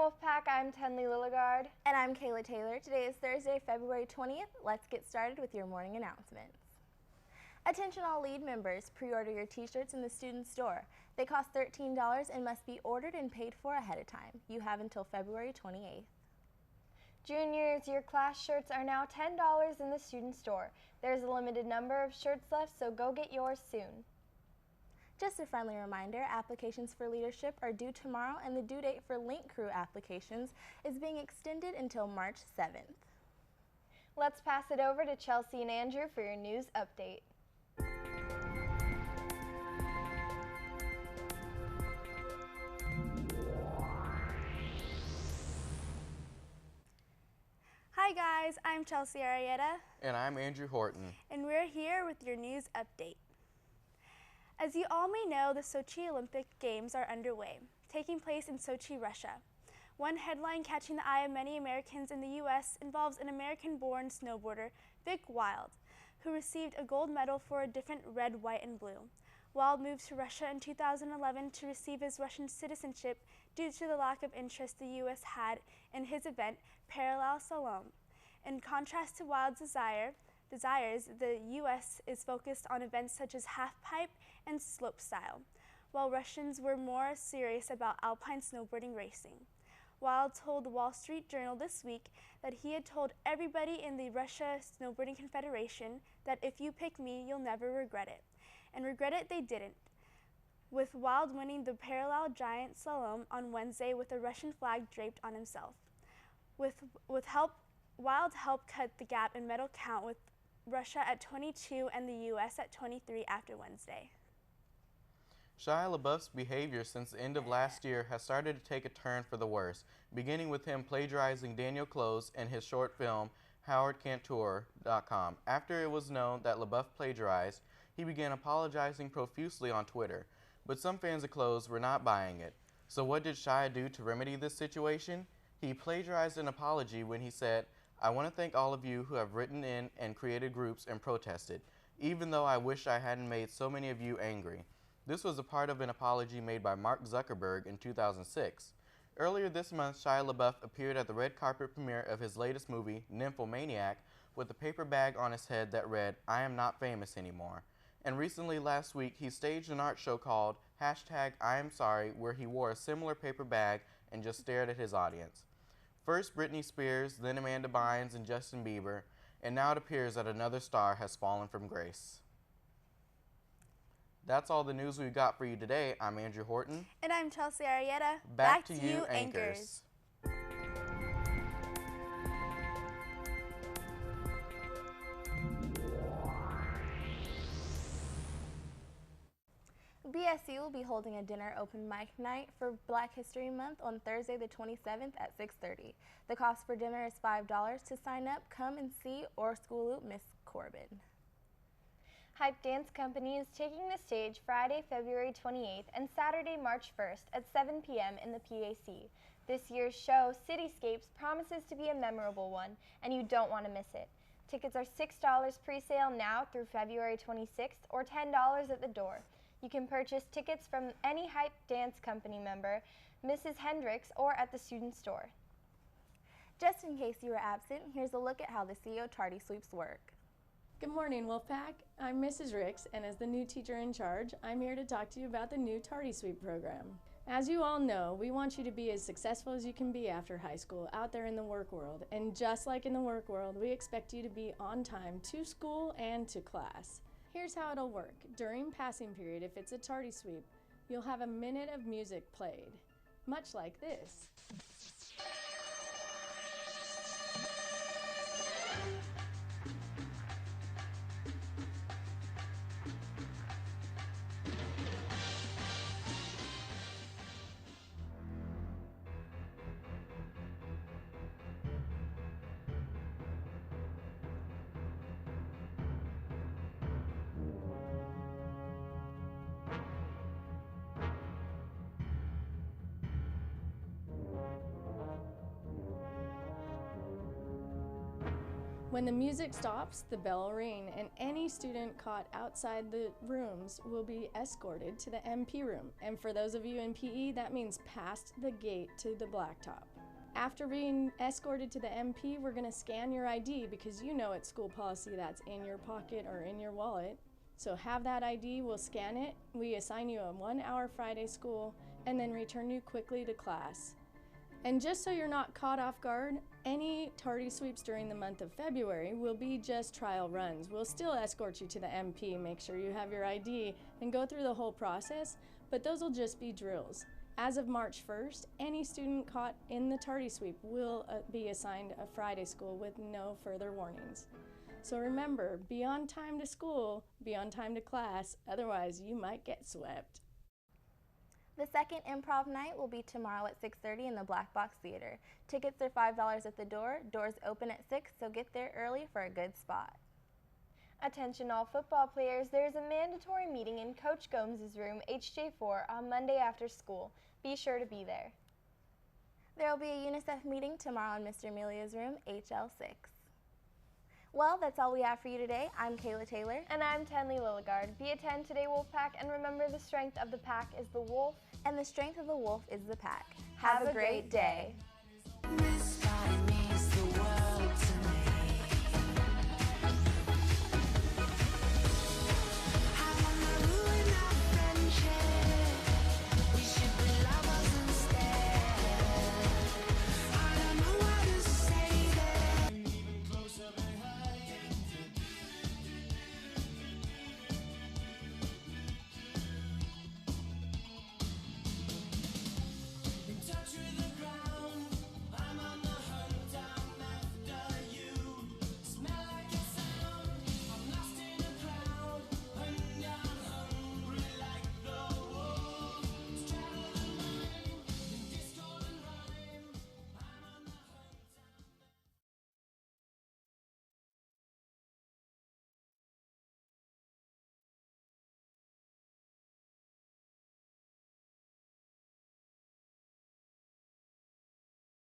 Wolfpack, I'm Tenley Lilligard. And I'm Kayla Taylor. Today is Thursday, February 20th. Let's get started with your morning announcements. Attention all LEAD members, pre-order your t-shirts in the student store. They cost $13 and must be ordered and paid for ahead of time. You have until February 28th. Juniors, your class shirts are now $10 in the student store. There's a limited number of shirts left, so go get yours soon. Just a friendly reminder, applications for leadership are due tomorrow and the due date for Link Crew applications is being extended until March 7th. Let's pass it over to Chelsea and Andrew for your news update. Hi guys, I'm Chelsea Arrieta. And I'm Andrew Horton. And we're here with your news update. As you all may know, the Sochi Olympic Games are underway, taking place in Sochi, Russia. One headline catching the eye of many Americans in the U.S. involves an American-born snowboarder, Vic Wild, who received a gold medal for a different red, white, and blue. Wild moved to Russia in 2011 to receive his Russian citizenship due to the lack of interest the U.S. had in his event, Parallel Slalom. In contrast to Wild's desires, the U.S. is focused on events such as halfpipe and slopestyle, while Russians were more serious about alpine snowboarding racing. Wild told the Wall Street Journal this week that he had told everybody in the Russia Snowboarding Confederation that if you pick me, you'll never regret it. And regret it they didn't, with Wild winning the parallel giant slalom on Wednesday with a Russian flag draped on himself. Wild helped cut the gap in medal count with Russia at 22 and the U.S. at 23 after Wednesday. Shia LaBeouf's behavior since the end of last year has started to take a turn for the worse, beginning with him plagiarizing Daniel Close in his short film HowardCantor.com. After it was known that LaBeouf plagiarized, he began apologizing profusely on Twitter, but some fans of Close were not buying it. So what did Shia do to remedy this situation? He plagiarized an apology when he said, "I want to thank all of you who have written in and created groups and protested, even though I wish I hadn't made so many of you angry." This was a part of an apology made by Mark Zuckerberg in 2006. Earlier this month, Shia LaBeouf appeared at the red carpet premiere of his latest movie, Nymphomaniac, with a paper bag on his head that read, "I am not famous anymore." And recently last week, he staged an art show called #IamSorry, where he wore a similar paper bag and just stared at his audience. First Britney Spears, then Amanda Bynes and Justin Bieber, and now it appears that another star has fallen from grace. That's all the news we've got for you today. I'm Andrew Horton. And I'm Chelsea Arrieta. Back to you, anchors. BSU will be holding a dinner open mic night for Black History Month on Thursday the 27th at 6:30. The cost for dinner is $5. To sign up, come and see or school loop Miss Corbin. Hype Dance Company is taking the stage Friday, February 28th and Saturday, March 1st at 7 p.m. in the PAC. This year's show, Cityscapes, promises to be a memorable one, and you don't want to miss it. Tickets are $6 pre-sale now through February 26th or $10 at the door. You can purchase tickets from any Hype Dance Company member, Mrs. Hendricks, or at the student store. Just in case you were absent, here's a look at how the CO tardy sweeps work. Good morning, Wolfpack. I'm Mrs. Ricks, and as the new teacher in charge, I'm here to talk to you about the new Tardy Sweep program. As you all know, we want you to be as successful as you can be after high school, out there in the work world. And just like in the work world, we expect you to be on time to school and to class. Here's how it'll work. During passing period, if it's a tardy sweep, you'll have a minute of music played, much like this. When the music stops, the bell will ring, and any student caught outside the rooms will be escorted to the MP room. And for those of you in PE, that means past the gate to the blacktop. After being escorted to the MP, we're going to scan your ID because you know it's school policy that's in your pocket or in your wallet. So have that ID, we'll scan it, we assign you a 1-hour Friday school, and then return you quickly to class. And just so you're not caught off guard, any tardy sweeps during the month of February will be just trial runs. We'll still escort you to the MP, make sure you have your ID, and go through the whole process, but those will just be drills. As of March 1st, any student caught in the tardy sweep will be assigned a Friday school with no further warnings. So remember, be on time to school, be on time to class, otherwise you might get swept. The second improv night will be tomorrow at 6:30 in the Black Box Theater. Tickets are $5 at the door. Doors open at 6, so get there early for a good spot. Attention all football players, there is a mandatory meeting in Coach Gomes' room, HJ4, on Monday after school. Be sure to be there. There will be a UNICEF meeting tomorrow in Mr. Amelia's room, HL6. Well, that's all we have for you today. I'm Kayla Taylor. And I'm Tenley Lilligard. Be a 10 today, Wolfpack, and remember the strength of the pack is the wolf. And the strength of the wolf is the pack. Have a great day.